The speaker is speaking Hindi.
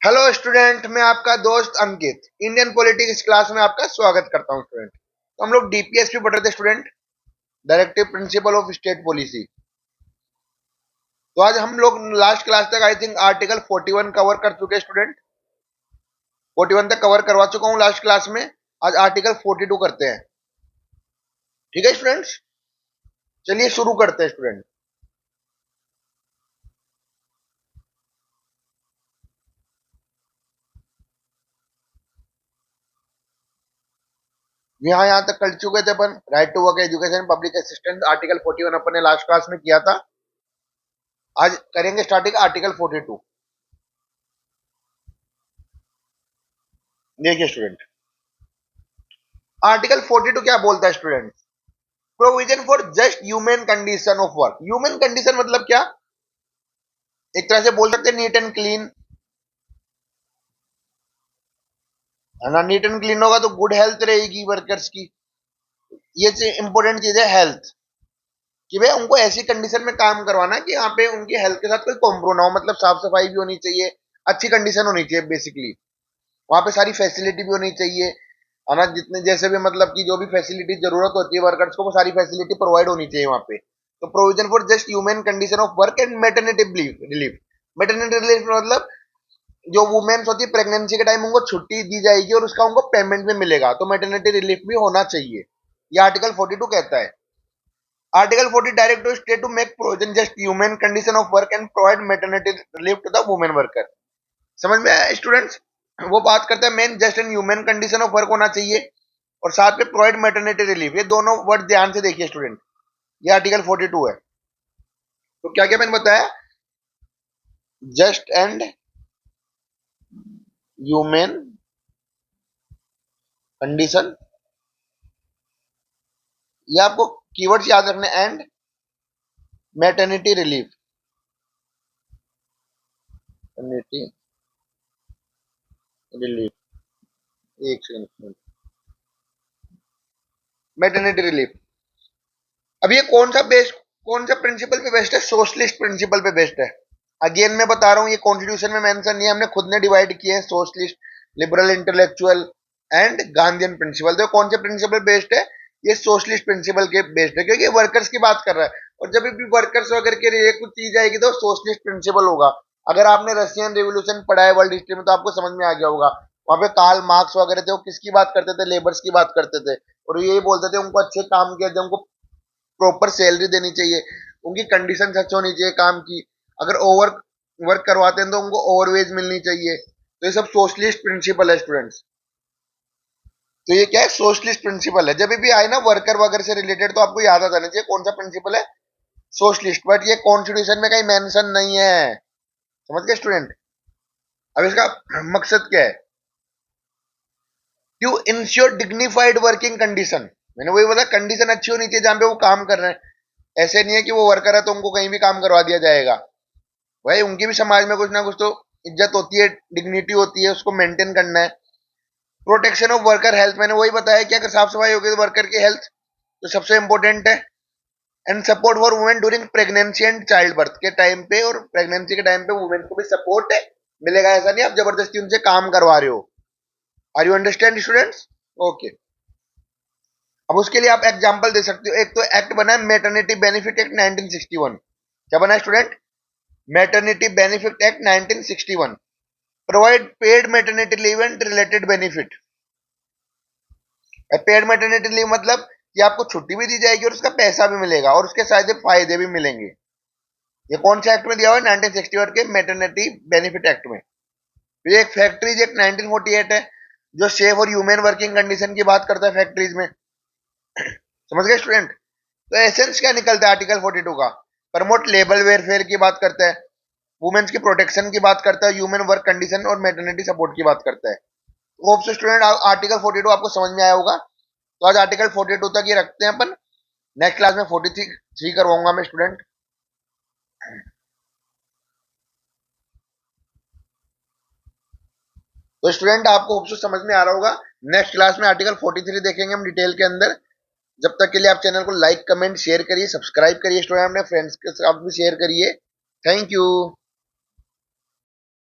हेलो स्टूडेंट, मैं आपका दोस्त अंकित इंडियन पॉलिटिक्स क्लास में आपका स्वागत करता हूं स्टूडेंट। तो हम लोग डीपीएसपी पढ़ रहे थे student, directive principle of state policy. तो आज हम लोग लास्ट क्लास तक आई थिंक आर्टिकल 41 कवर कर चुके हैं स्टूडेंट। 41 तक कवर करवा चुका हूं लास्ट क्लास में। आज आर्टिकल 42 करते हैं। ठीक है स्टूडेंट्स, चलिए शुरू करते हैं स्टूडेंट। यहाँ तक कर चुके थे अपन। Right to work education public assistance article 41 अपन ने लास्ट क्लास में किया था। आज करेंगे स्टार्टिंग आर्टिकल 42। देखिए स्टूडेंट, आर्टिकल 42 क्या बोलता है student? Provision for just human condition of work. Human condition मतलब क्या? एक तरह से बोल सकते हैं नीट एंड क्लीन, है ना। नीट एंड क्लीन होगा तो गुड हेल्थ रहेगी वर्कर्स की। ये इंपॉर्टेंट चीज है हेल्थ, कि भाई उनको ऐसी कंडीशन में काम करवाना कि यहाँ पे उनकी हेल्थ के साथ कोई कॉम्प्रो ना हो। मतलब साफ सफाई भी होनी चाहिए, अच्छी कंडीशन होनी चाहिए बेसिकली। वहां पे सारी फैसिलिटी भी होनी चाहिए, है ना। जितने जैसे भी मतलब कि जो भी फैसिलिटी जरूरत होती है वर्कर्स को, वो सारी फैसिलिटी प्रोवाइड होनी चाहिए वहां पे। तो provision for just human condition of work and maternity relief. Maternity relief मतलब जो वुमेन्स होती है प्रेगनेंसी के टाइम उनको छुट्टी दी जाएगी और उसका उनको पेमेंट भी मिलेगा, तो मेटर्निटी रिलीफ भी होना चाहिए। ये आर्टिकल 42 कहता है। Article 40 direct to state to make provision just human condition of work and provide maternity relief to the women worker. समझ में आया स्टूडेंट्स? वो बात करता है main just and human condition of work होना चाहिए और साथ में प्रोवाइड मेटर्निटी रिलीफ। ये दोनों वर्ड ध्यान से देखिए स्टूडेंट, ये आर्टिकल 42 है। तो क्या क्या मैंने बताया? जस्ट एंड ह्यूमन कंडीशन, ये आपको कीवर्ड्स याद रखने। And maternity relief, maternity relief, एक सेकंड। मैटरनिटी रिलीफ, अब ये कौन सा प्रिंसिपल पे बेस्ड है? सोशलिस्ट प्रिंसिपल पे बेस्ड है। अगेन मैं बता रहा हूँ, ये कॉन्स्टिट्यूशन में मेंशन नहीं है, हमने खुद ने डिवाइड किए हैं socialist, liberal, intellectual and Gandhian principle. तो कौन से प्रिंसिपल बेस्ड है? ये सोशलिस्ट प्रिंसिपल के बेस्ड है, क्योंकि वर्कर्स की बात कर रहा है। और जब भी वर्कर्स वगैरह के लिए कुछ चीज आएगी तो सोशलिस्ट प्रिंसिपल होगा। अगर आपने रशियन रेवोल्यूशन पढ़ा है वर्ल्ड हिस्ट्री में तो आपको समझ में आ गया होगा। वहां पे कार्ल मार्क्स वगैरह थे, वो किसकी बात करते थे? लेबर्स की बात करते थे। और यही बोलते थे उनको अच्छे काम किए थे, उनको प्रॉपर सैलरी देनी चाहिए, उनकी कंडीशन अच्छी होनी चाहिए काम की। अगर ओवर वर्क करवाते हैं तो उनको ओवरवेज मिलनी चाहिए। तो ये सब सोशलिस्ट प्रिंसिपल है स्टूडेंट्स। तो ये क्या है? सोशलिस्ट प्रिंसिपल है। जब भी आए ना वर्कर वगैरह से रिलेटेड तो आपको याद आ जाना चाहिए कौन सा प्रिंसिपल है, सोशलिस्ट। बट ये कॉन्स्टिट्यूशन में कहीं मेंशन नहीं है। समझ गए स्टूडेंट? अब इसका मकसद क्या है? To ensure dignified working condition. मैंने वही बोला, कंडीशन अच्छी होनी चाहिए जहां पे वो काम कर रहे हैं। ऐसे नहीं है कि वो वर्कर है तो उनको कहीं भी काम करवा दिया जाएगा। भाई उनकी भी समाज में कुछ ना कुछ तो इज्जत होती है, डिग्निटी होती है, उसको मेंटेन करना है। प्रोटेक्शन ऑफ वर्कर हेल्थ, मैंने वही बताया कि अगर साफ सफाई होगी तो वर्कर की हेल्थ तो सबसे इंपॉर्टेंट है। And support for women during pregnancy and child birth के टाइम पे, और प्रेगनेंसी के टाइम पे वुमेन को भी सपोर्ट है मिलेगा। ऐसा नहीं आप जबरदस्ती उनसे काम करवा रहे हो। Are you understand students? Okay. अब उसके लिए आप एग्जांपल दे सकते हो। एक तो एक्ट बना है मैटरनिटी बेनिफिट एक्ट 1961। क्या बना है student? Maternity benefit act 1961 provide paid maternity leave and related benefit. Paid maternity leave मतलब कि आपको छुट्टी भी दी जाएगी और उसका पैसा भी मिलेगा और उसके साथ फायदे भी मिलेंगे। ये कौन से एक्ट में दिया हुआ है? 1961 के मैटरनिटी बेनिफिट एक्ट में। फिर एक फैक्ट्रीज एक्ट 1948 है, जो सेफ और ह्यूमन वर्किंग कंडीशन की बात करता है फैक्ट्रीज में। समझ गए स्टूडेंट? तो एसेंस क्या निकलता है आर्टिकल 42 का? प्रमोट लेबर वेलफेयर की बात करता है, वुमेन्स की प्रोटेक्शन की बात करता है, ह्यूमन वर्क कंडीशन और मैटरनिटी सपोर्ट की बात करता है। होप सो स्टूडेंट आर्टिकल 42 आपको समझ में आया होगा। तो आज आर्टिकल 42 तक ये रखते हैं अपन। नेक्स्ट क्लास में 43 करवाऊंगा मैं स्टूडेंट। तो स्टूडेंट आपको होप सो समझ में आ रहा होगा। नेक्स्ट क्लास में आर्टिकल 43 देखेंगे हम डिटेल के अंदर। जब तक के लिए आप चैनल को लाइक कमेंट शेयर करिए, सब्सक्राइब करिए स्टूडेंट, अपने फ्रेंड्स के साथ भी शेयर करिए। Thank you.